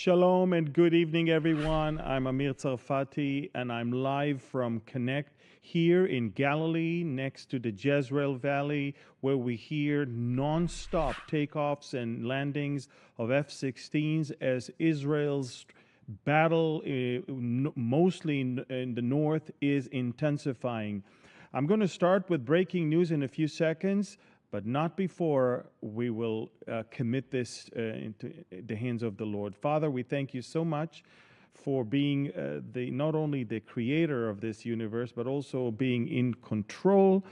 Shalom and good evening, everyone. I'm Amir Tsarfati, and I'm live from Connect here in Galilee, next to the Jezreel Valley, where we hear non-stop takeoffs and landings of F-16s as Israel's battle, mostly in the north, is intensifying. I'm going to start with breaking news in a few seconds, but not before we will commit this into the hands of the Lord. Father, we thank you so much for being not only the creator of this universe, but also being in control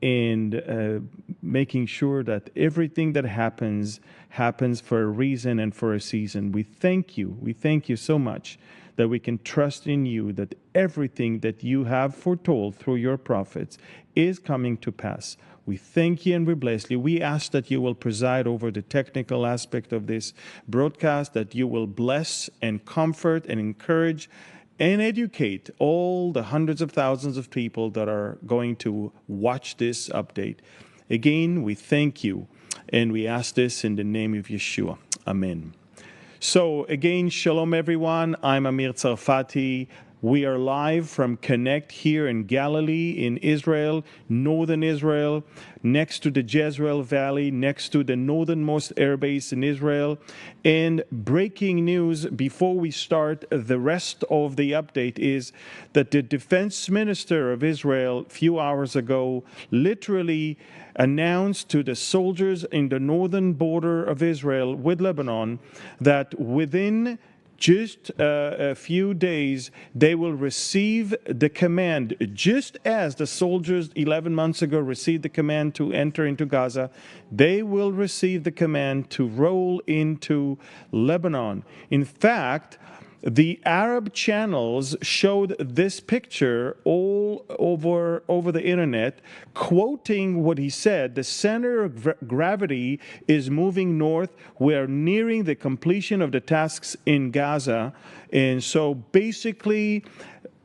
and making sure that everything that happens for a reason and for a season. We thank you. We thank you so much that we can trust in you, that everything that you have foretold through your prophets is coming to pass. We thank you and we bless you. We ask that you will preside over the technical aspect of this broadcast, that you will bless and comfort and encourage and educate all the hundreds of thousands of people that are going to watch this update. Again, we thank you, and we ask this in the name of Yeshua. Amen. So again, shalom everyone. I'm Amir Tsarfati. We are live from Connect here in Galilee, in Israel, northern Israel, next to the Jezreel Valley, next to the northernmost airbase in Israel. And breaking news before we start the rest of the update is that the defense minister of Israel a few hours ago literally announced to the soldiers in the northern border of Israel with Lebanon that within just a few days, they will receive the command, just as the soldiers 11 months ago received the command to enter into Gaza. They will receive the command to roll into Lebanon. In fact, the Arab channels showed this picture all over the internet, quoting what he said: the center of gravity is moving north. We are nearing the completion of the tasks in Gaza. And so basically,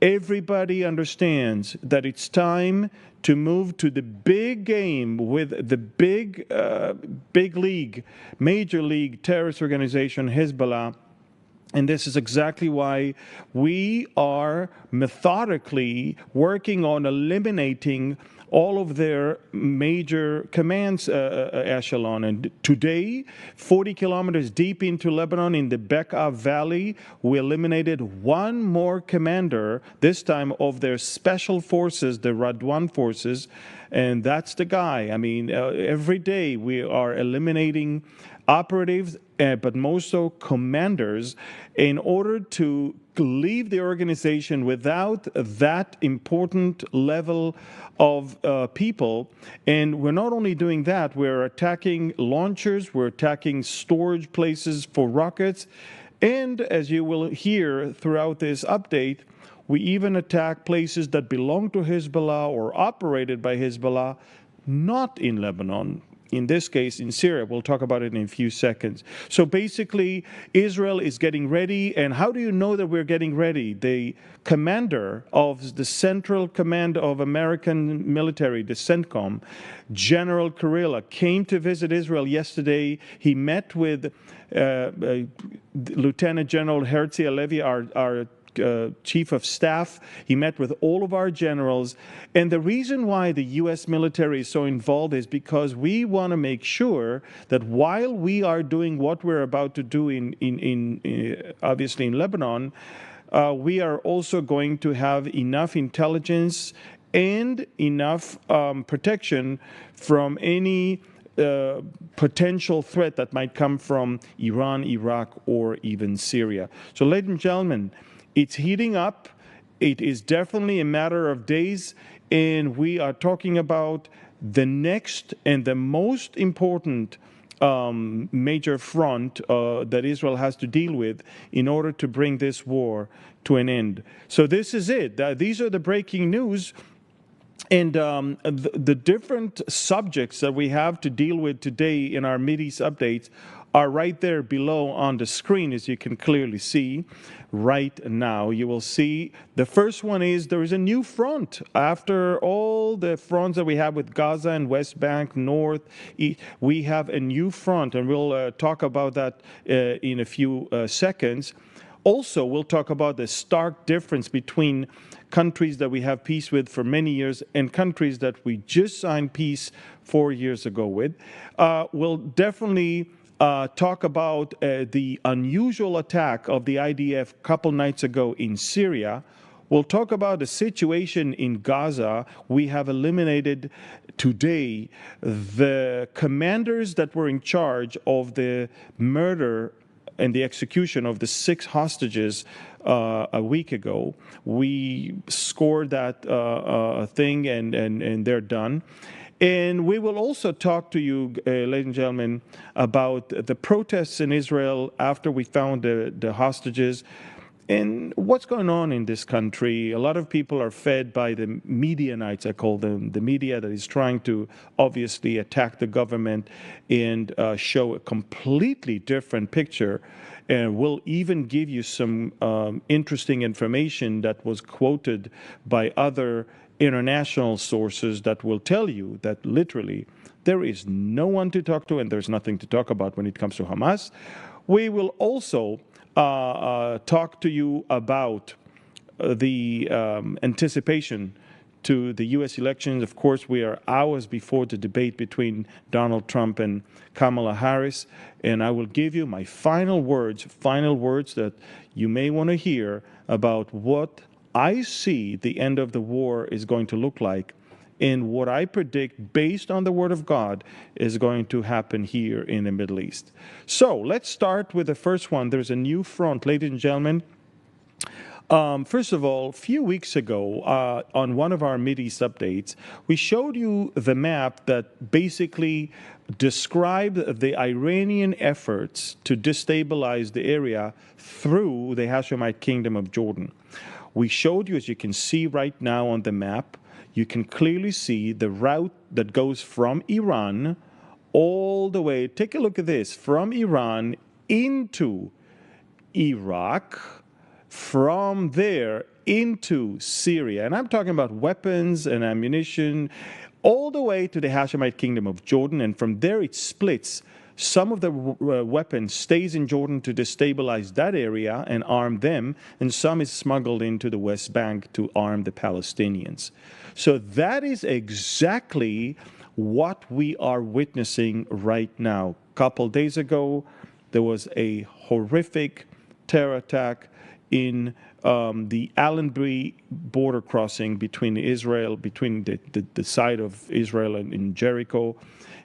everybody understands that it's time to move to the big game with the big league, major league terrorist organization, Hezbollah. And this is exactly why we are methodically working on eliminating all of their major commands echelon. And today, 40 kilometers deep into Lebanon in the Bekaa Valley, we eliminated one more commander, this time of their special forces, the Radwan forces. And that's the guy. I mean, every day we are eliminating operatives, but most so commanders, in order to leave the organization without that important level of people. And we're not only doing that, we're attacking launchers, we're attacking storage places for rockets, and as you will hear throughout this update, we even attack places that belong to Hezbollah or operated by Hezbollah, not in Lebanon. In this case, in Syria. We'll talk about it in a few seconds. So basically, Israel is getting ready. And how do you know that we're getting ready? The commander of the Central Command of American Military, the CENTCOM, General Kurilla, came to visit Israel yesterday. He met with Lieutenant General Herzi Halevi, our chief of staff. He met with all of our generals. And the reason why the U.S. military is so involved is because we want to make sure that while we are doing what we're about to do obviously in Lebanon, we are also going to have enough intelligence and enough protection from any potential threat that might come from Iran, Iraq, or even Syria. So, ladies and gentlemen, it's heating up. It is definitely a matter of days, and we are talking about the next and the most important major front that Israel has to deal with in order to bring this war to an end. So this is it. These are the breaking news. And the different subjects that we have to deal with today in our Mideast updates are right there below on the screen, as you can clearly see right now. You will see the first one is there is a new front. After all the fronts that we have with Gaza and West Bank, North, we have a new front, and we'll talk about that in a few seconds. Also, we'll talk about the stark difference between countries that we have peace with for many years and countries that we just signed peace 4 years ago with. We'll definitely talk about the unusual attack of the IDF a couple nights ago in Syria. We'll talk about the situation in Gaza. We have eliminated today the commanders that were in charge of the murder and the execution of the 6 hostages a week ago. We scored that thing, and they're done. And we will also talk to you, ladies and gentlemen, about the protests in Israel after we found the hostages and what's going on in this country. A lot of people are fed by the Medianites, I call them, the media that is trying to obviously attack the government and show a completely different picture. And we'll even give you some interesting information that was quoted by other international sources that will tell you that literally there is no one to talk to and there's nothing to talk about when it comes to Hamas. We will also talk to you about the anticipation to the U.S. elections. Of course, we are hours before the debate between Donald Trump and Kamala Harris, and I will give you my final words that you may want to hear about what I see the end of the war is going to look like and what I predict based on the Word of God is going to happen here in the Middle East. So let's start with the first one. There's a new front, ladies and gentlemen. First of all, a few weeks ago, on one of our Mideast updates, we showed you the map that basically described the Iranian efforts to destabilize the area through the Hashemite kingdom of Jordan. We showed you, as you can see right now on the map, you can clearly see the route that goes from Iran all the way, take a look at this, from Iran into Iraq, from there into Syria. And I'm talking about weapons and ammunition, all the way to the Hashemite kingdom of Jordan. And from there it splits. Some of the weapons stays in Jordan to destabilize that area and arm them, and some is smuggled into the West Bank to arm the Palestinians. So that is exactly what we are witnessing right now. A couple days ago, there was a horrific terror attack in the Allenby border crossing between the side of Israel and in Jericho,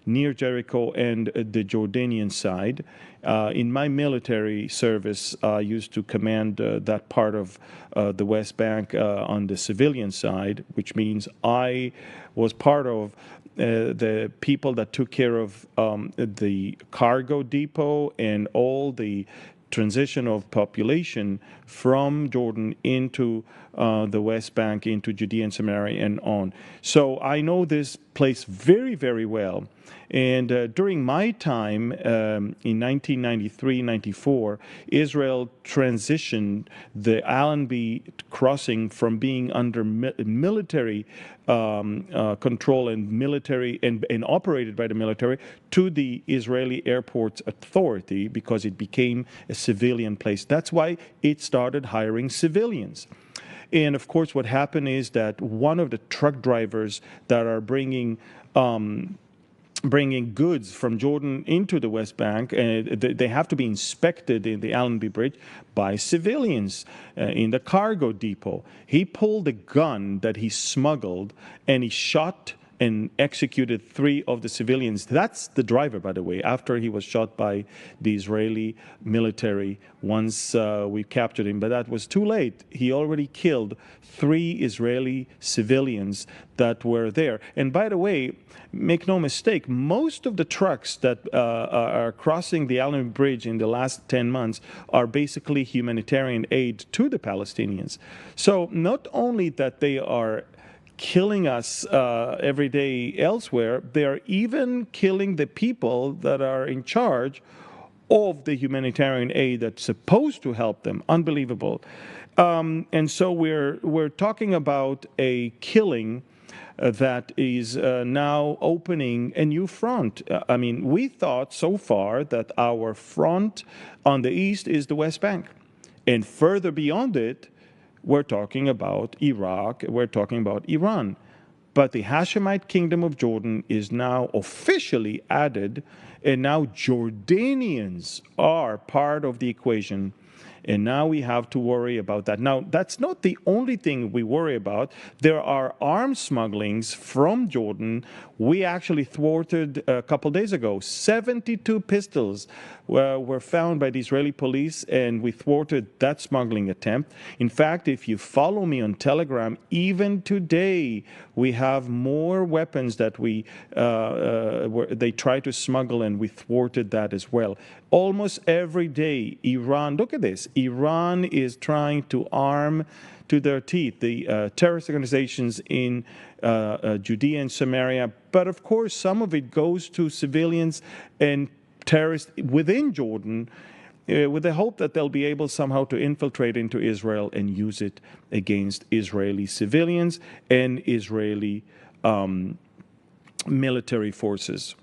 near Jericho, and the Jordanian side. In my military service, I used to command that part of the West Bank on the civilian side, which means I was part of the people that took care of the cargo depot and all the transition of population from Jordan into the West Bank, into Judea and Samaria and on. So I know this place very, very well. And during my time in 1993-94, Israel transitioned the Allenby crossing from being under military control and operated by the military to the Israeli Airports Authority because it became a civilian place. That's why it started hiring civilians. And of course, what happened is that one of the truck drivers that are bringing goods from Jordan into the West Bank, they have to be inspected in the Allenby Bridge by civilians in the cargo depot. He pulled a gun that he smuggled and he shot and executed 3 of the civilians. That's the driver, by the way, after he was shot by the Israeli military once we captured him. But that was too late. He already killed 3 Israeli civilians that were there. And by the way, make no mistake, most of the trucks that are crossing the Allenby Bridge in the last 10 months are basically humanitarian aid to the Palestinians. So not only that they are killing us every day elsewhere, they are even killing the people that are in charge of the humanitarian aid that's supposed to help them. Unbelievable. And so we're talking about a killing that is now opening a new front. I mean, we thought so far that our front on the east is the West Bank. And further beyond it, we're talking about Iraq, we're talking about Iran. But the Hashemite kingdom of Jordan is now officially added, and now Jordanians are part of the equation. And now we have to worry about that. Now, that's not the only thing we worry about. There are arms smugglings from Jordan. We actually thwarted a couple days ago 72 pistols were found by the Israeli police, and we thwarted that smuggling attempt. In fact, if you follow me on Telegram, even today we have more weapons that they try to smuggle, and we thwarted that as well. Almost every day, Iran, look at this, Iran is trying to arm to their teeth the terrorist organizations in Judea and Samaria. But of course, some of it goes to civilians and terrorists within Jordan with the hope that they'll be able somehow to infiltrate into Israel and use it against Israeli civilians and Israeli military forces.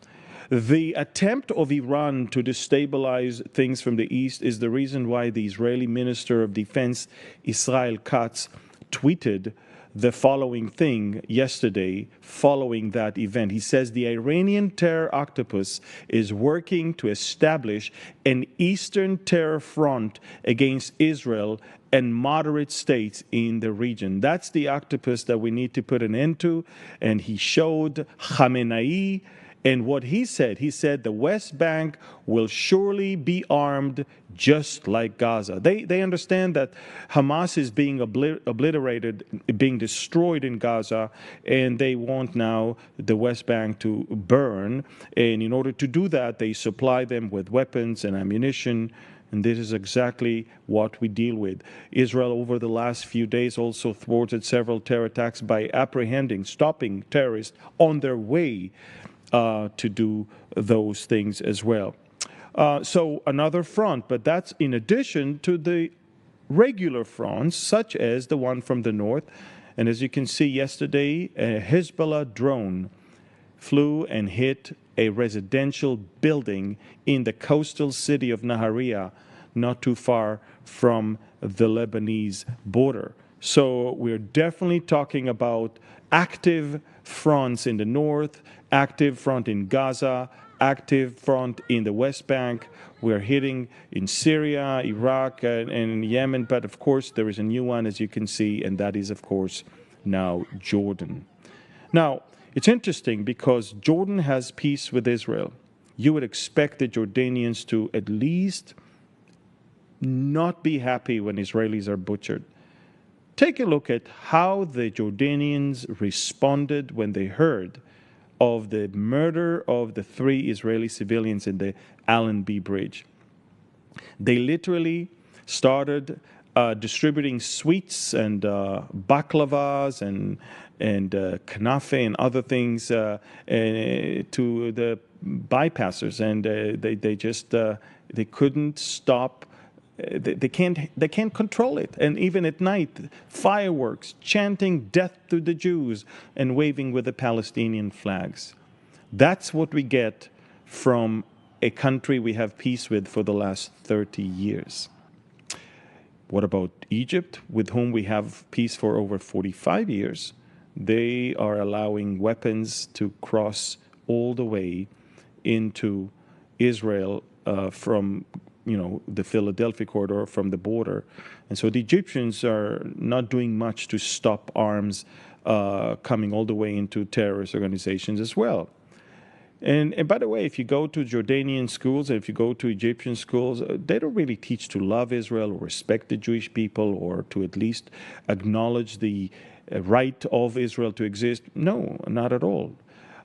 The attempt of Iran to destabilize things from the east is the reason why the Israeli Minister of Defense, Israel Katz, tweeted the following thing yesterday following that event. He says the Iranian terror octopus is working to establish an eastern terror front against Israel and moderate states in the region. That's the octopus that we need to put an end to. And he showed Khamenei. And what he said the West Bank will surely be armed just like Gaza. They understand that Hamas is being obliterated, being destroyed in Gaza, and they want now the West Bank to burn. And in order to do that, they supply them with weapons and ammunition. And this is exactly what we deal with. Israel, over the last few days, also thwarted several terror attacks by stopping terrorists on their way to do those things as well. So another front, but that's in addition to the regular fronts, such as the one from the north. And as you can see yesterday, a Hezbollah drone flew and hit a residential building in the coastal city of Nahariya, not too far from the Lebanese border. So we're definitely talking about active fronts in the north, active front in Gaza, active front in the West Bank. We're hitting in Syria, Iraq, and Yemen. But of course, there is a new one, as you can see, and that is, of course, now Jordan. Now, it's interesting because Jordan has peace with Israel. You would expect the Jordanians to at least not be happy when Israelis are butchered. Take a look at how the Jordanians responded when they heard of the murder of the 3 Israeli civilians in the Allenby Bridge. They literally started distributing sweets and baklavas and kanafe and other things to the bypassers, and they couldn't stop. They can't control it. And even at night, fireworks, chanting death to the Jews, and waving with the Palestinian flags. That's what we get from a country we have peace with for the last 30 years. What about Egypt, with whom we have peace for over 45 years? They are allowing weapons to cross all the way into Israel from the Philadelphia corridor, from the border. And so the Egyptians are not doing much to stop arms coming all the way into terrorist organizations as well. And by the way, if you go to Jordanian schools, and if you go to Egyptian schools, they don't really teach to love Israel or respect the Jewish people, or to at least acknowledge the right of Israel to exist. No, not at all.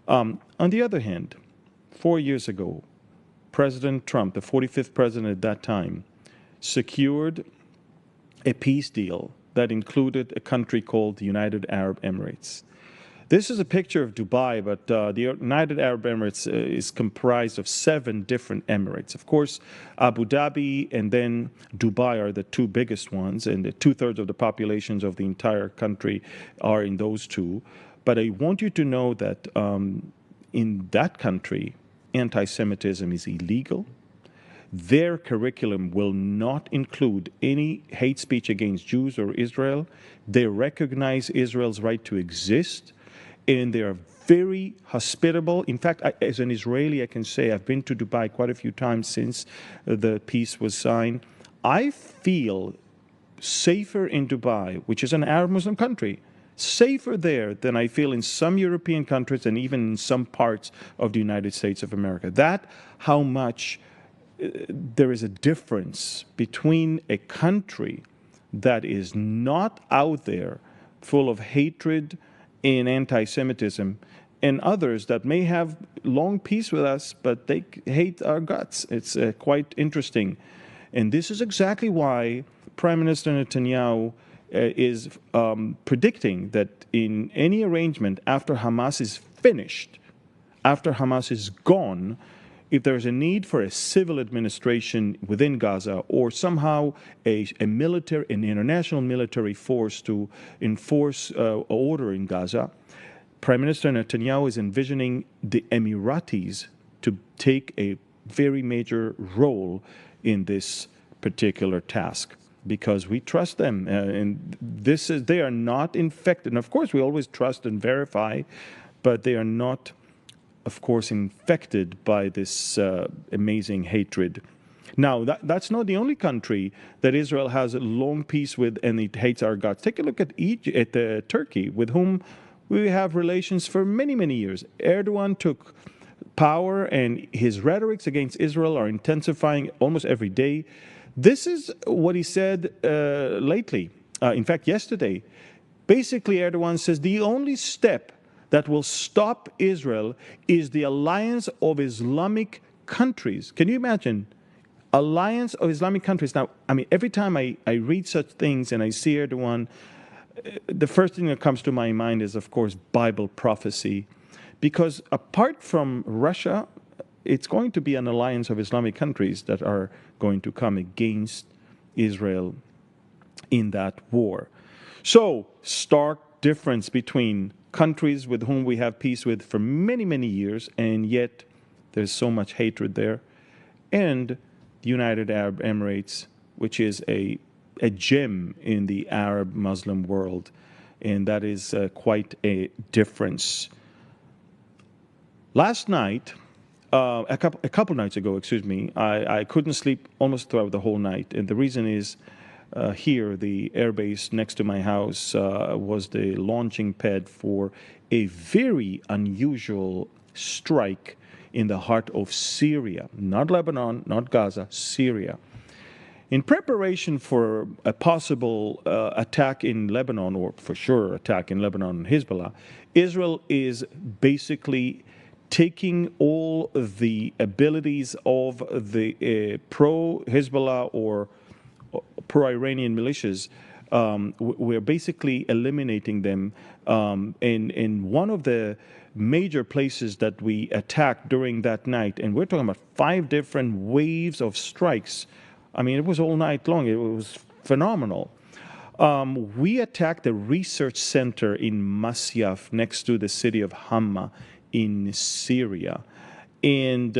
On the other hand, 4 years ago, President Trump, the 45th president at that time, secured a peace deal that included a country called the United Arab Emirates. This is a picture of Dubai, but the United Arab Emirates is comprised of 7 different emirates. Of course, Abu Dhabi and then Dubai are the 2 biggest ones, and the 2/3 of the populations of the entire country are in those 2. But I want you to know that in that country, anti-Semitism is illegal. Their curriculum will not include any hate speech against Jews or Israel. They recognize Israel's right to exist, and they are very hospitable. In fact, as an Israeli, I can say I've been to Dubai quite a few times since the peace was signed. I feel safer in Dubai, which is an Arab Muslim country, safer there than I feel in some European countries and even in some parts of the United States of America. That how much there is a difference between a country that is not out there full of hatred and anti-Semitism and others that may have long peace with us, but they hate our guts. It's quite interesting. And this is exactly why Prime Minister Netanyahu is predicting that in any arrangement after Hamas is finished, after Hamas is gone, if there's a need for a civil administration within Gaza or somehow an international military force to enforce order in Gaza, Prime Minister Netanyahu is envisioning the Emiratis to take a very major role in this particular task because we trust them. And they are not infected. And of course, we always trust and verify, but they are not, of course, infected by this amazing hatred. Now, that's not the only country that Israel has a long peace with and it hates our guts. Take a look at Turkey, with whom we have relations for many, many years. Erdogan took power and his rhetorics against Israel are intensifying almost every day. This is what he said lately. In fact, yesterday. Basically, Erdogan says the only step that will stop Israel is the alliance of Islamic countries. Can you imagine? Alliance of Islamic countries. Now, I mean, every time I read such things and I see Erdogan, the first thing that comes to my mind is, of course, Bible prophecy. Because apart from Russia, it's going to be an alliance of Islamic countries that are going to come against Israel in that war. So, stark difference between countries with whom we have peace with for many, many years, and yet there's so much hatred there, and the United Arab Emirates, which is a gem in the Arab Muslim world, and that is quite a difference. Last night, a couple nights ago, I couldn't sleep almost throughout the whole night, and the reason is here, the airbase next to my house was the launching pad for a very unusual strike in the heart of Syria, not Lebanon, not Gaza, Syria. In preparation for a possible attack in Lebanon, or for sure attack in Lebanon and Hezbollah, Israel is basically taking all the abilities of the pro-Hezbollah or pro-Iranian militias. We're basically eliminating them. In one of the major places that we attacked during that night, and we're talking about 5 different waves of strikes. I mean, it was all night long. It was phenomenal. We attacked a research center in Masyaf next to the city of Hama in Syria. And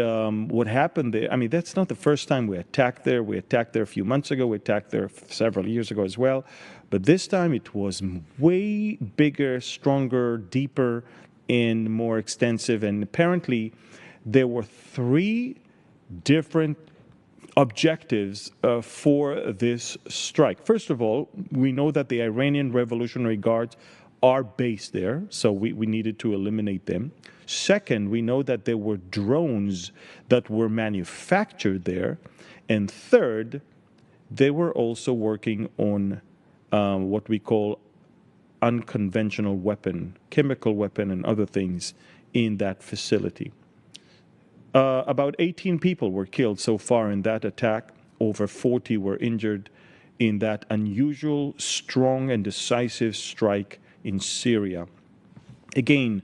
what happened there, I mean, that's not the first time we attacked there. We attacked there a few months ago. We attacked there several years ago as well. But this time it was way bigger, stronger, deeper, and more extensive. And apparently there were 3 different objectives for this strike. First of all, we know that the Iranian Revolutionary Guards are based there, so we needed to eliminate them. Second, we know that there were drones that were manufactured there. And third, they were also working on what we call unconventional weapon, chemical weapon and other things in that facility. About 18 people were killed so far in that attack. Over 40 were injured in that unusual, strong, and decisive strike in Syria. again,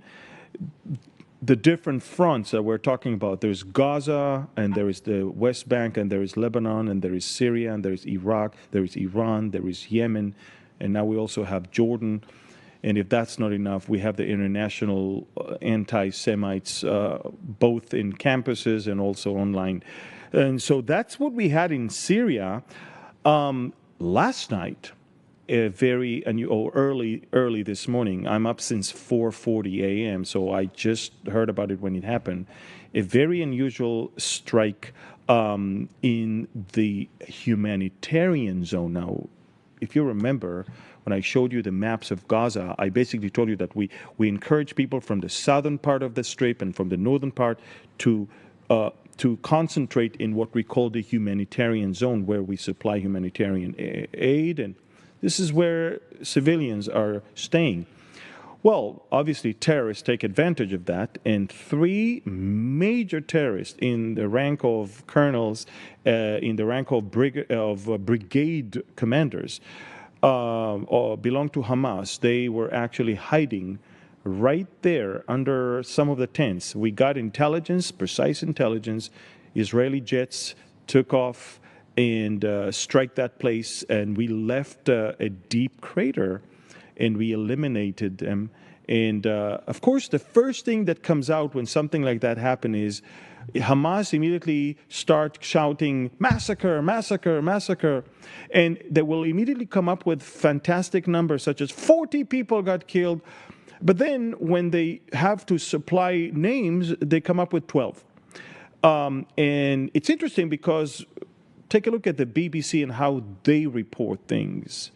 the different fronts that we're talking about. There's Gaza, and there is the West Bank, and there is Lebanon, and there is Syria, and there is Iraq, there is Iran, there is Yemen, and now we also have Jordan. And if that's not enough, we have the international anti-Semites, both in campuses and also online. And so that's what we had in Syria. Last night, early this morning. I'm up since 4:40 a.m., so I just heard about it when it happened. A very unusual strike in the humanitarian zone. Now, if you remember, when I showed you the maps of Gaza, I basically told you that we encourage people from the southern part of the Strip and from the northern part to concentrate in what we call the humanitarian zone, where we supply humanitarian aid, and this is where civilians are staying. Well, obviously, terrorists take advantage of that, and three major terrorists in the rank of colonels, in the rank of brigade commanders, belong to Hamas. They were actually hiding right there under some of the tents. We got intelligence, precise intelligence. Israeli jets took off and strike that place, and we left a deep crater, and we eliminated them. And of course, the first thing that comes out when something like that happens is Hamas immediately start shouting, massacre, massacre, massacre. And they will immediately come up with fantastic numbers, such as 40 people got killed. But then when they have to supply names, they come up with 12. And it's interesting because take a look at the BBC and how they report things.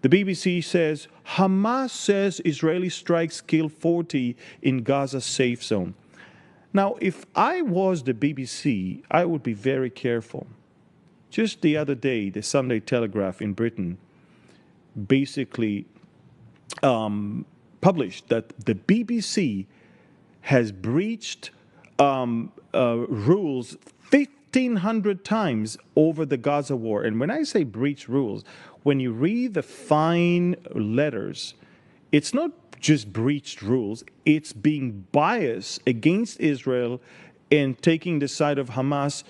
The BBC says, Hamas says Israeli strikes kill 40 in Gaza safe zone. Now, if I was the BBC, I would be very careful. Just the other day, the Sunday Telegraph in Britain basically published that the BBC has breached rules 1,500 times over the Gaza war. And when I say breach rules, when you read the fine letters, it's not just breached rules, it's being biased against Israel and taking the side of Hamas.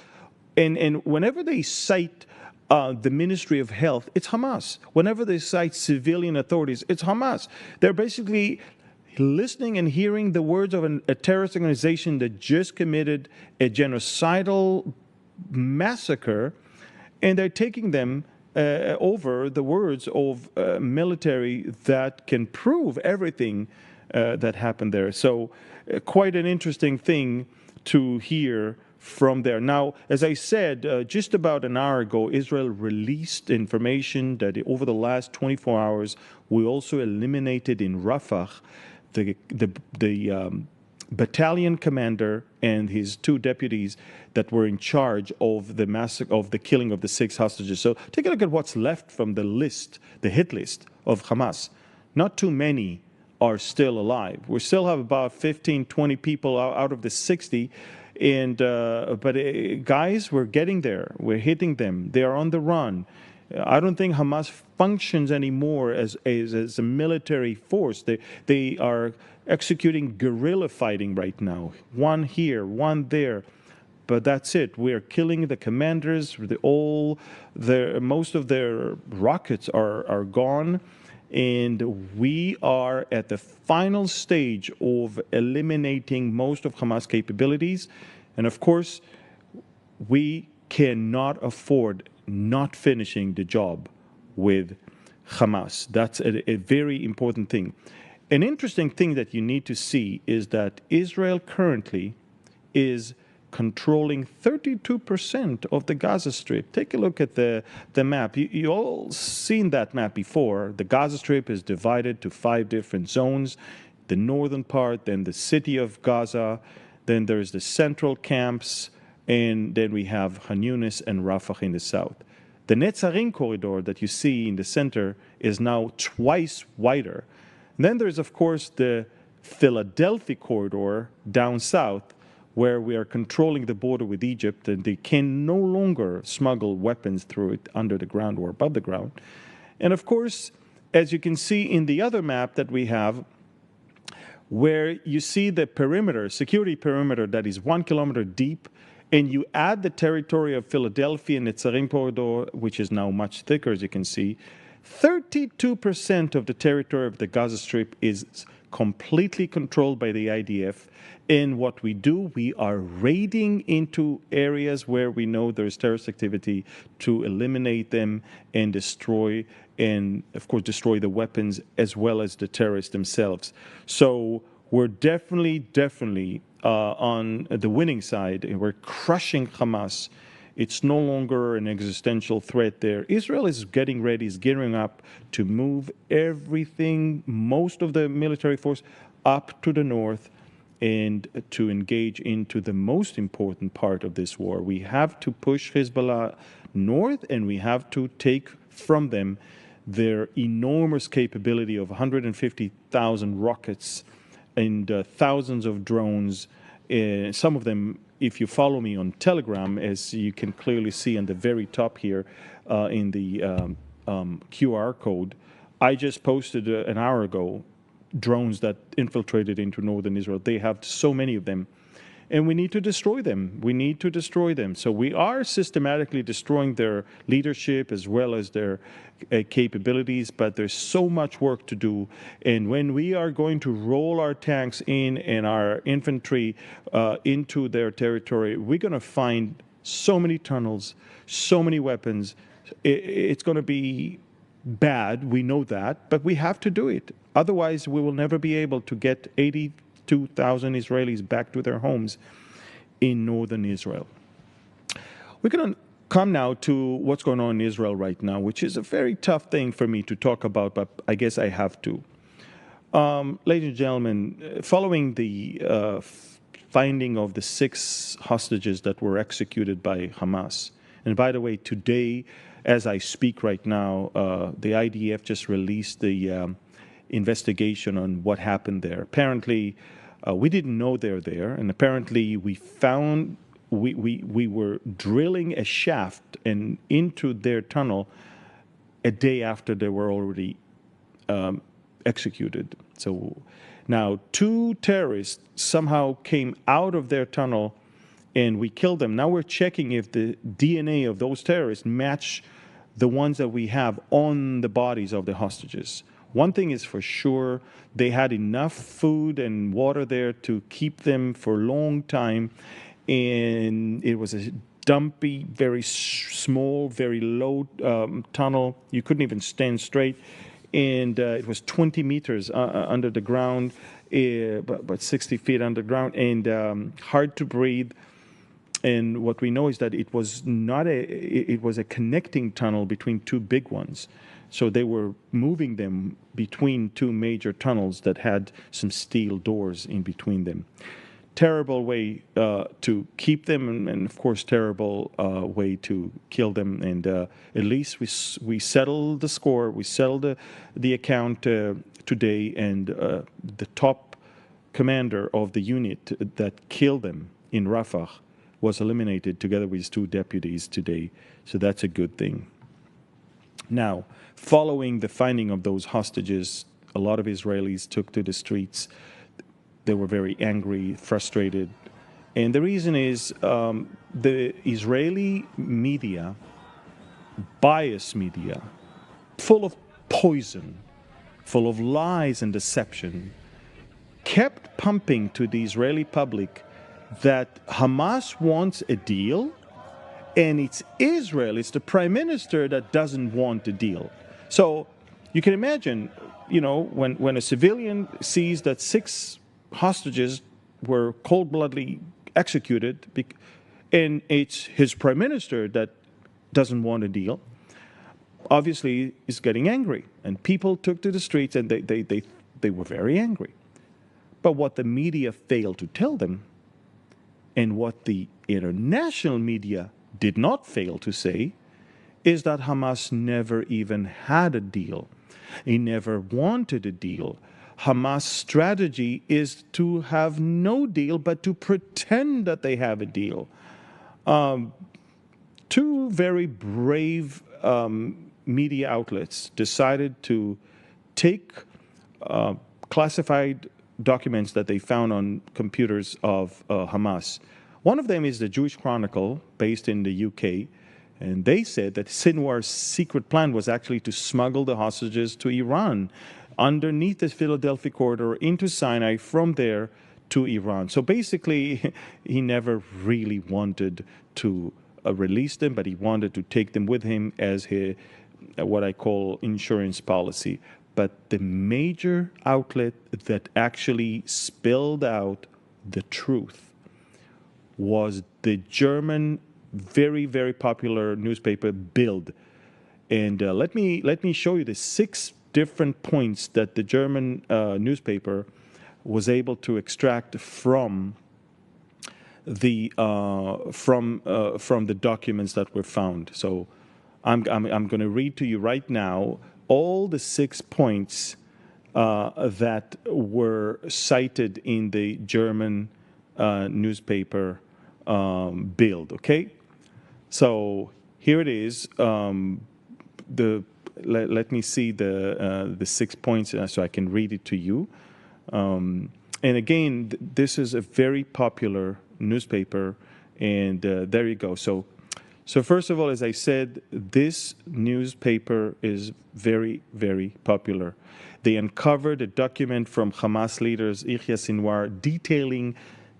And whenever they cite the Ministry of Health, it's Hamas. Whenever they cite civilian authorities, it's Hamas. They're basically listening and hearing the words of a terrorist organization that just committed a genocidal massacre, and they're taking them over the words of military that can prove everything that happened there. So quite an interesting thing to hear from there. Now, as I said, just about an hour ago, Israel released information that over the last 24 hours, we also eliminated in Rafah the battalion commander and his two deputies that were in charge of the massacre, of the killing of the 6 hostages. So take a look at what's left from the list, the hit list of Hamas. Not too many are still alive. We still have about 15, 20 people out of the 60. And but guys, we're getting there. We're hitting them. They are on the run. I don't think Hamas functions anymore as a military force. They are executing guerrilla fighting right now. One here, one there. But that's it. We are killing the commanders. Most of their rockets are gone. And we are at the final stage of eliminating most of Hamas capabilities. And of course, we cannot afford not finishing the job with Hamas. That's a very important thing. An interesting thing that you need to see is that Israel currently is controlling 32% of the Gaza Strip. Take a look at the map. You all seen that map before. The Gaza Strip is divided to 5 different zones. The northern part, then the city of Gaza, then there's the central camps, and then we have Han Yunis and Rafah in the south. The Netzarim corridor that you see in the center is now twice wider. And then there's, of course, the Philadelphia corridor down south, where we are controlling the border with Egypt, and they can no longer smuggle weapons through it under the ground or above the ground. And of course, as you can see in the other map that we have, where you see the perimeter, security perimeter that is 1 kilometer deep, and you add the territory of Philadelphia and the Netzarim corridor, which is now much thicker, as you can see, 32% of the territory of the Gaza Strip is completely controlled by the IDF. And what we do, we are raiding into areas where we know there's terrorist activity to eliminate them and destroy, and of course, destroy the weapons as well as the terrorists themselves. So we're definitely on the winning side, and we're crushing Hamas. It's no longer an existential threat there. Israel is getting ready, is gearing up to move everything, most of the military force, up to the north and to engage into the most important part of this war. We have to push Hezbollah north, and we have to take from them their enormous capability of 150,000 rockets and thousands of drones. Some of them, if you follow me on Telegram, as you can clearly see on the very top here in the QR code, I just posted an hour ago drones that infiltrated into northern Israel. They have so many of them, and we need to destroy them. We need to destroy them. So we are systematically destroying their leadership as well as their capabilities, but there's so much work to do. And when we are going to roll our tanks in and our infantry into their territory, we're going to find so many tunnels, so many weapons. It's going to be bad, we know that, but we have to do it. Otherwise, we will never be able to get 82,000 Israelis back to their homes in northern Israel. We're going to come now to what's going on in Israel right now, which is a very tough thing for me to talk about, but I guess I have to. Ladies and gentlemen, following the finding of the 6 hostages that were executed by Hamas, and by the way, today, as I speak right now, the IDF just released the investigation on what happened there. Apparently, we didn't know they're there, and apparently we found we were drilling a shaft and into their tunnel a day after they were already executed. So now 2 terrorists somehow came out of their tunnel, and we killed them. Now we're checking if the DNA of those terrorists match the ones that we have on the bodies of the hostages. One thing is for sure, they had enough food and water there to keep them for a long time, and it was a dumpy, very small, very low tunnel. You couldn't even stand straight, and it was 20 meters under the ground, about 60 feet underground, and hard to breathe. And what we know is that it was a connecting tunnel between 2 big ones. So they were moving them between 2 major tunnels that had some steel doors in between them. Terrible way to keep them, and of course, terrible way to kill them. And at least we settled the score. We settled the account today, and the top commander of the unit that killed them in Rafah was eliminated together with his 2 deputies today. So that's a good thing. Now, following the finding of those hostages, a lot of Israelis took to the streets. They were very angry, frustrated. And the reason is the Israeli media, biased media, full of poison, full of lies and deception, kept pumping to the Israeli public that Hamas wants a deal, and it's Israel, it's the prime minister that doesn't want a deal. So you can imagine, when a civilian sees that 6 hostages were cold-bloodedly executed, and it's his prime minister that doesn't want a deal, obviously is getting angry. And people took to the streets, and they were very angry. But what the media failed to tell them, and what the international media did not fail to say, is that Hamas never even had a deal. He never wanted a deal. Hamas' strategy is to have no deal, but to pretend that they have a deal. 2 very brave media outlets decided to take classified documents that they found on computers of Hamas. One of them is the Jewish Chronicle, based in the UK, and they said that Sinwar's secret plan was actually to smuggle the hostages to Iran underneath the Philadelphia corridor into Sinai, from there to Iran. So basically, he never really wanted to release them, but he wanted to take them with him as what I call insurance policy. But the major outlet that actually spilled out the truth was the German, very, very popular newspaper, Bild. And let me show you the 6 different points that the German newspaper was able to extract from the documents that were found. So I'm going to read to you right now all the 6 points that were cited in the German newspaper Bild. Okay, so here it is. Let me see the 6 points so I can read it to you. And again, this is a very popular newspaper, and there you go. So first of all, as I said, this newspaper is very, very popular. They uncovered a document from Hamas leaders Yahya Sinwar detailing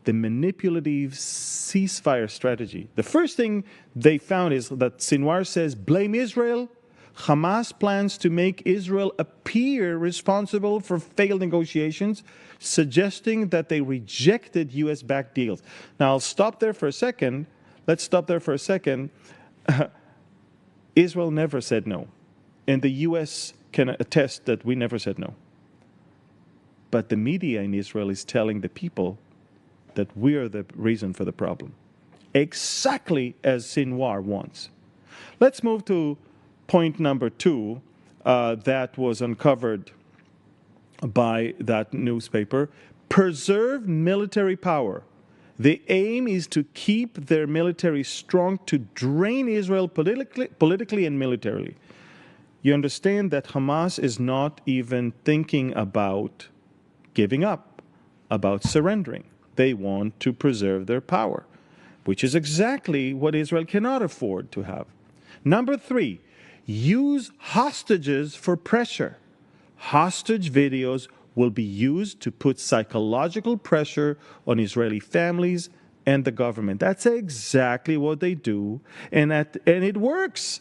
the manipulative ceasefire strategy. The first thing they found is that Sinwar says, blame Israel. Hamas plans to make Israel appear responsible for failed negotiations, suggesting that they rejected U.S.-backed deals. Now, I'll stop there for a second. Let's stop there for a second. Israel never said no. And the U.S. can attest that we never said no. But the media in Israel is telling the people that we are the reason for the problem, exactly as Sinwar wants. Let's move to point number 2 that was uncovered by that newspaper. Preserve military power. The aim is to keep their military strong to drain Israel politically and militarily. You understand that Hamas is not even thinking about giving up, about surrendering. They want to preserve their power, which is exactly what Israel cannot afford to have. Number 3, use hostages for pressure. Hostage videos will be used to put psychological pressure on Israeli families and the government. That's exactly what they do, and it works.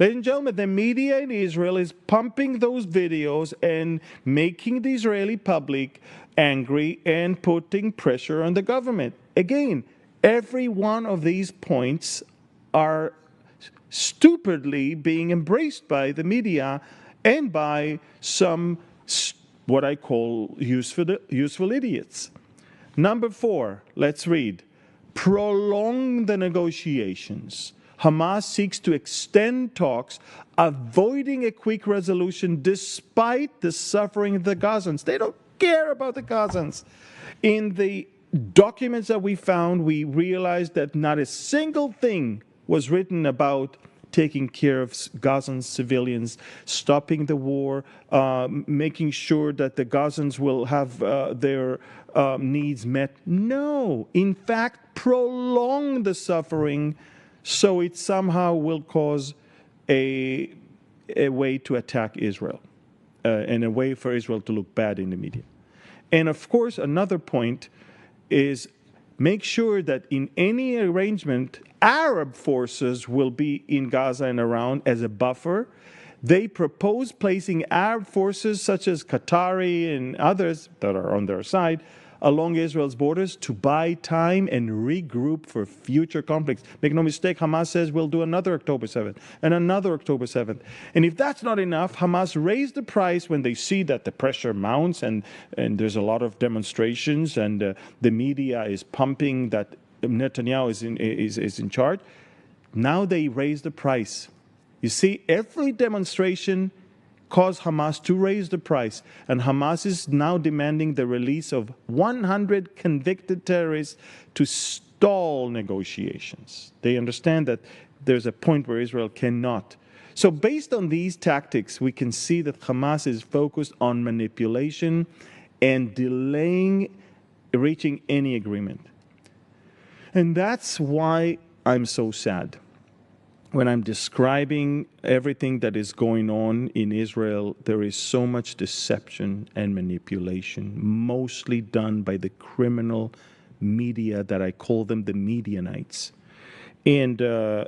Ladies and gentlemen, the media in Israel is pumping those videos and making the Israeli public angry and putting pressure on the government. Again, every one of these points are stupidly being embraced by the media and by some what I call useful idiots. Number 4, let's read. Prolong the negotiations. Hamas seeks to extend talks, avoiding a quick resolution despite the suffering of the Gazans. They don't care about the Gazans. In the documents that we found, we realized that not a single thing was written about taking care of Gazan civilians, stopping the war, making sure that the Gazans will have their needs met. No. In fact, prolong the suffering so it somehow will cause a way to attack Israel and a way for Israel to look bad in the media. And of course, another point is make sure that in any arrangement, Arab forces will be in Gaza and around as a buffer. They propose placing Arab forces such as Qatari and others that are on their side along Israel's borders to buy time and regroup for future conflicts. Make no mistake, Hamas says we'll do another October 7th and another October 7th. And if that's not enough, Hamas raised the price when they see that the pressure mounts and there's a lot of demonstrations and the media is pumping that Netanyahu is in charge. Now they raise the price. You see, every demonstration caused Hamas to raise the price. And Hamas is now demanding the release of 100 convicted terrorists to stall negotiations. They understand that there's a point where Israel cannot. So based on these tactics, we can see that Hamas is focused on manipulation and delaying reaching any agreement. And that's why I'm so sad. When I'm describing everything that is going on in Israel, there is so much deception and manipulation, mostly done by the criminal media that I call them the Medianites. And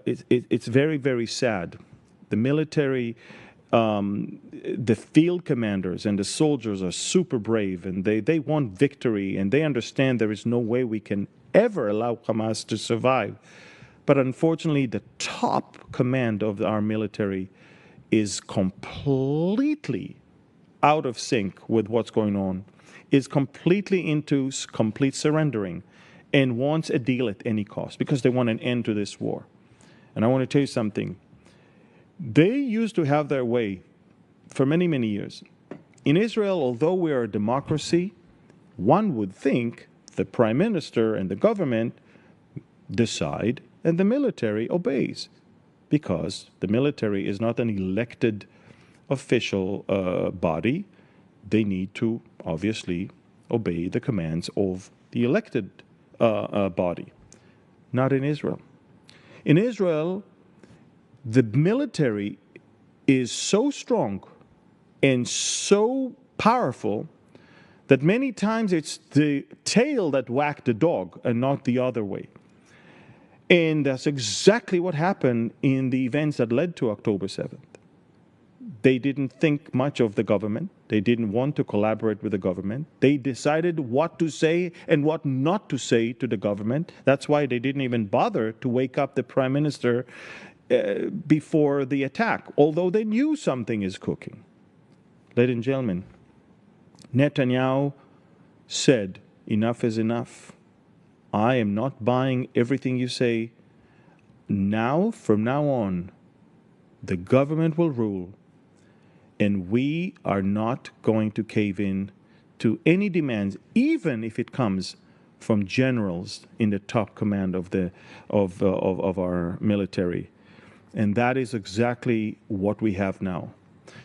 it's very, very sad. The military, the field commanders and the soldiers are super brave, and they want victory, and they understand there is no way we can ever allow Hamas to survive. But unfortunately, the top command of our military is completely out of sync with what's going on, is completely into complete surrendering, and wants a deal at any cost because they want an end to this war. And I want to tell you something. They used to have their way for many, many years. In Israel, although we are a democracy, one would think the prime minister and the government decide and the military obeys, because the military is not an elected official body. They need to obviously obey the commands of the elected body. Not in Israel. In Israel, the military is so strong and so powerful that many times it's the tail that wagged the dog and not the other way. And that's exactly what happened in the events that led to October 7th. They didn't think much of the government. They didn't want to collaborate with the government. They decided what to say and what not to say to the government. That's why they didn't even bother to wake up the prime minister before the attack, although they knew something is cooking. Ladies and gentlemen, Netanyahu said, enough is enough. I am not buying everything you say. Now, from now on, the government will rule, and we are not going to cave in to any demands, even if it comes from generals in the top command of our military. And that is exactly what we have now.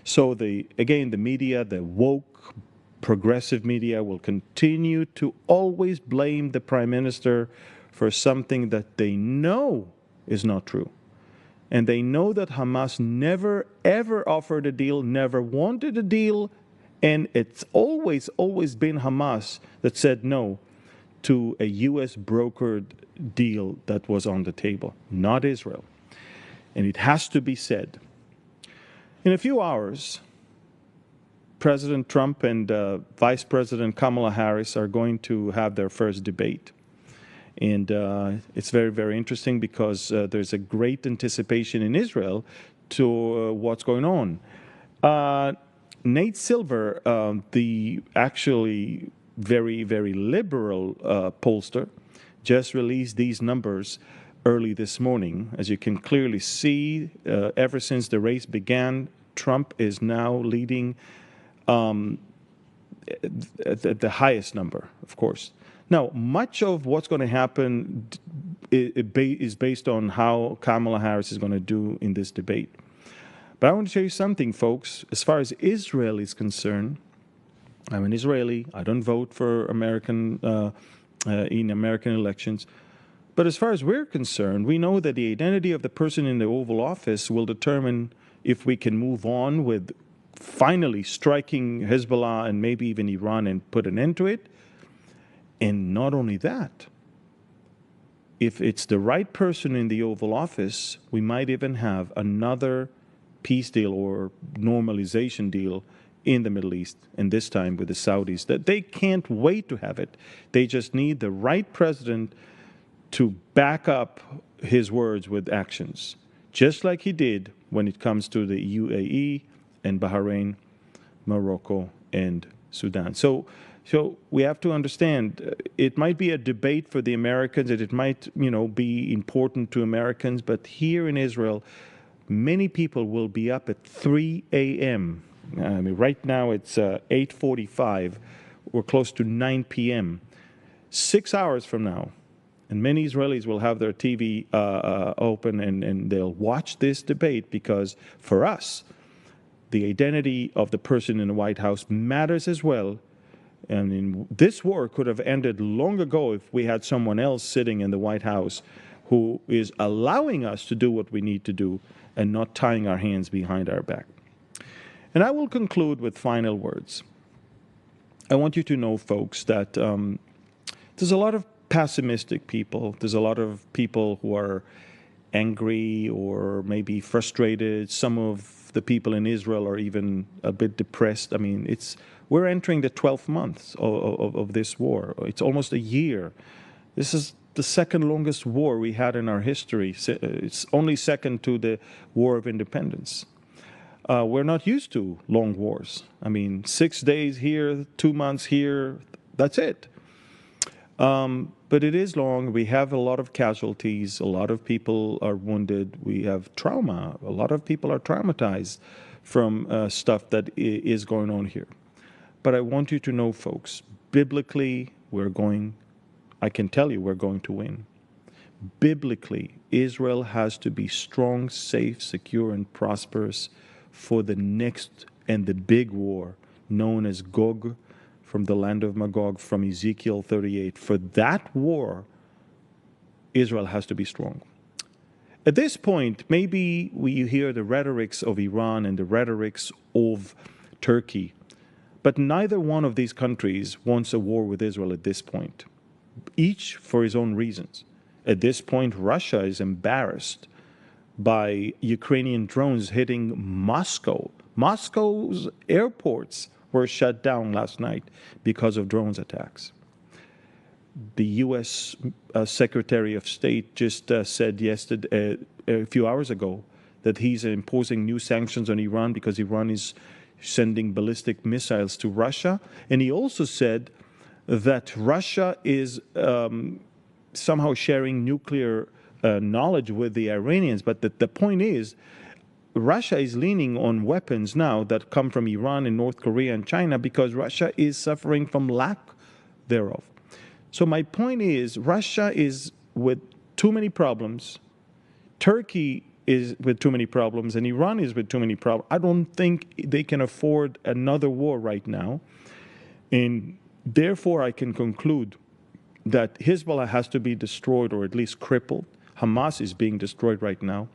So the media, the woke, progressive media, will continue to always blame the prime minister for something that they know is not true. And they know that Hamas never, ever offered a deal, never wanted a deal, and it's always been Hamas that said no to a U.S. brokered deal that was on the table, not Israel. And it has to be said. In a few hours, President Trump and Vice President Kamala Harris are going to have their first debate. And it's very, very interesting because there's a great anticipation in Israel to what's going on. Nate Silver, the actually very, very liberal pollster, just released these numbers early this morning. As you can clearly see, ever since the race began, Trump is now leading at the highest number, of course. Now, much of what's going to happen is based on how Kamala Harris is going to do in this debate. But I want to tell you something, folks. As far as Israel is concerned, I'm an Israeli. I don't vote for American in American elections. But as far as we're concerned, we know that the identity of the person in the Oval Office will determine if we can move on with finally striking Hezbollah and maybe even Iran and put an end to it. And not only that, if it's the right person in the Oval Office, we might even have another peace deal or normalization deal in the Middle East, and this time with the Saudis, that they can't wait to have it. They just need the right president to back up his words with actions, just like he did when it comes to the UAE and Bahrain, Morocco, and Sudan. So we have to understand, it might be a debate for the Americans, and it might, be important to Americans, but here in Israel, many people will be up at 3 a.m. I mean, right now it's 8:45. We're close to 9 p.m. 6 hours from now, and many Israelis will have their TV open and they'll watch this debate, because for us, the identity of the person in the White House matters as well. I mean, this war could have ended long ago if we had someone else sitting in the White House who is allowing us to do what we need to do and not tying our hands behind our back. And I will conclude with final words. I want you to know, folks, that there's a lot of pessimistic people. There's a lot of people who are angry or maybe frustrated. Some of the people in Israel are even a bit depressed. I mean, we're entering the 12th month of this war. It's almost a year. This is the second longest war we had in our history. It's only second to the War of Independence. We're not used to long wars. I mean, 6 days here, 2 months here, that's it. But it is long. We have a lot of casualties. A lot of people are wounded. We have trauma. A lot of people are traumatized from stuff that is going on here. But I want you to know, folks, biblically, I can tell you we're going to win. Biblically, Israel has to be strong, safe, secure, and prosperous for the next and the big war known as Gog, from the land of Magog, from Ezekiel 38. For that war, Israel has to be strong. At this point, maybe you hear the rhetorics of Iran and the rhetorics of Turkey, but neither one of these countries wants a war with Israel at this point, each for his own reasons. At this point, Russia is embarrassed by Ukrainian drones hitting Moscow. Moscow's airports were shut down last night because of drones attacks. The U.S. Secretary of State just said yesterday, a few hours ago, that he's imposing new sanctions on Iran because Iran is sending ballistic missiles to Russia. And he also said that Russia is somehow sharing nuclear knowledge with the Iranians. But the point is, Russia is leaning on weapons now that come from Iran and North Korea and China because Russia is suffering from lack thereof. So my point is, Russia is with too many problems. Turkey is with too many problems, and Iran is with too many problems. I don't think they can afford another war right now. And therefore, I can conclude that Hezbollah has to be destroyed or at least crippled. Hamas is being destroyed right now.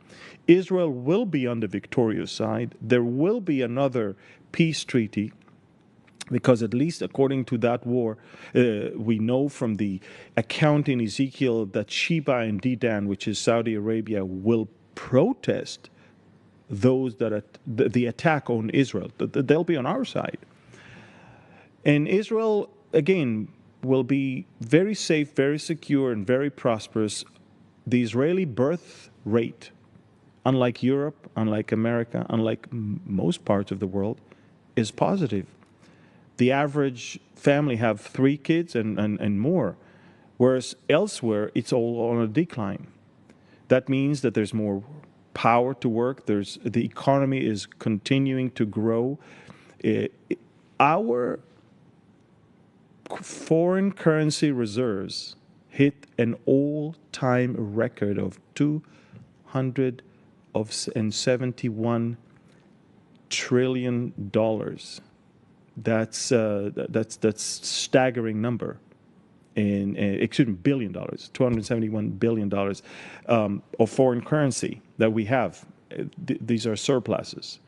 Israel will be on the victorious side. There will be another peace treaty because at least according to that war, we know from the account in Ezekiel that Sheba and Dedan, which is Saudi Arabia, will protest those that the attack on Israel. They'll be on our side. And Israel, again, will be very safe, very secure, and very prosperous. The Israeli birth rate, unlike Europe, unlike America, unlike most parts of the world, is positive. The average family have 3 kids and more, whereas elsewhere it's all on a decline. That means that there's more power to work. The economy is continuing to grow. Our foreign currency reserves hit an all-time record of $271 trillion. That's staggering number. Excuse me, billion dollars, $271 billion of foreign currency that we have. These are surpluses.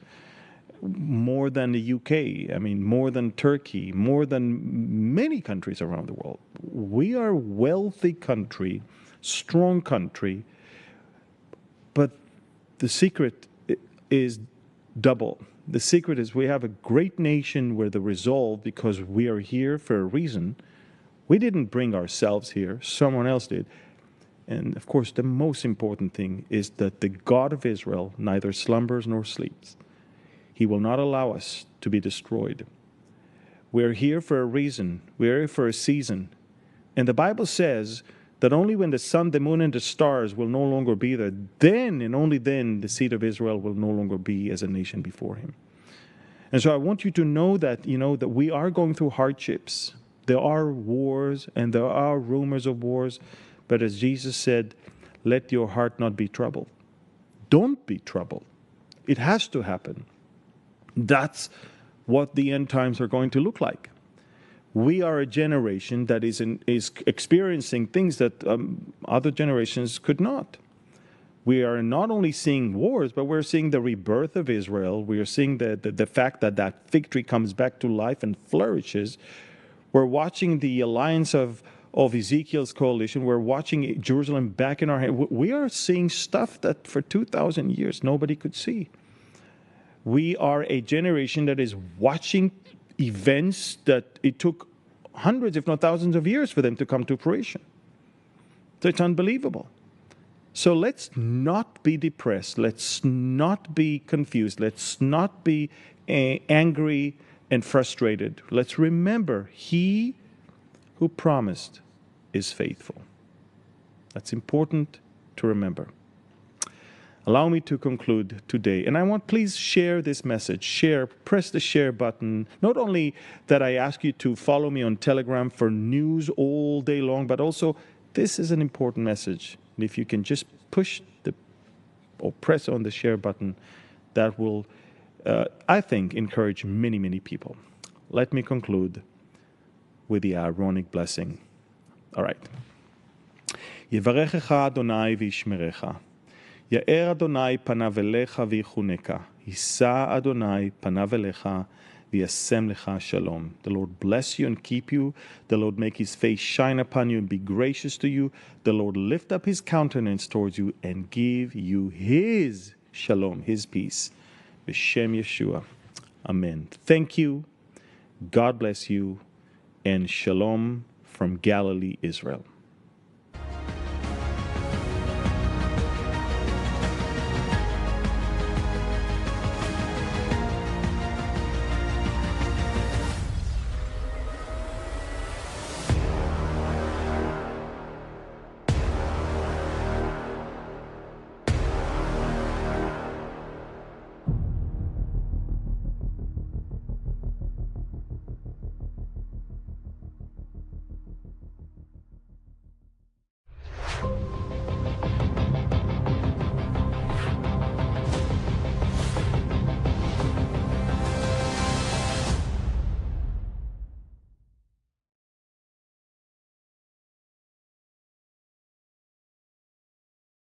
More than the UK, I mean, more than Turkey, more than many countries around the world. We are a wealthy country, strong country, but the secret is double. The secret is we have a great nation with the resolve because we are here for a reason. We didn't bring ourselves here, someone else did. And of course, the most important thing is that the God of Israel neither slumbers nor sleeps. He will not allow us to be destroyed. We're here for a reason. We're here for a season. And the Bible says that only when the sun, the moon, and the stars will no longer be there, then and only then the seed of Israel will no longer be as a nation before him. And so I want you to know that, that we are going through hardships. There are wars and there are rumors of wars. But as Jesus said, let your heart not be troubled. Don't be troubled. It has to happen. That's what the end times are going to look like. We are a generation that is experiencing things that other generations could not. We are not only seeing wars, but we're seeing the rebirth of Israel. We are seeing the fact that that fig tree comes back to life and flourishes. We're watching the alliance of Ezekiel's coalition. We're watching Jerusalem back in our hand. We are seeing stuff that for 2,000 years nobody could see. We are a generation that is watching events that it took hundreds, if not thousands of years for them to come to fruition. So it's unbelievable. So let's not be depressed. Let's not be confused. Let's not be angry and frustrated. Let's remember, He who promised is faithful. That's important to remember. Allow me to conclude today. And I want, please share this message. Share, press the share button. Not only that I ask you to follow me on Telegram for news all day long, but also this is an important message. And if you can just push or press on the share button, that will, I think, encourage many, many people. Let me conclude with the Aaronic blessing. All right. יברכך אדוני וישמרך. יאר אדוני פניו אליך ויחונך. יישא אדוני פניו אליך וישם לך shalom. The Lord bless you and keep you. The Lord make his face shine upon you and be gracious to you. The Lord lift up his countenance towards you and give you his shalom, his peace. B'Shem Yeshua. Amen. Thank you. God bless you. And shalom from Galilee, Israel.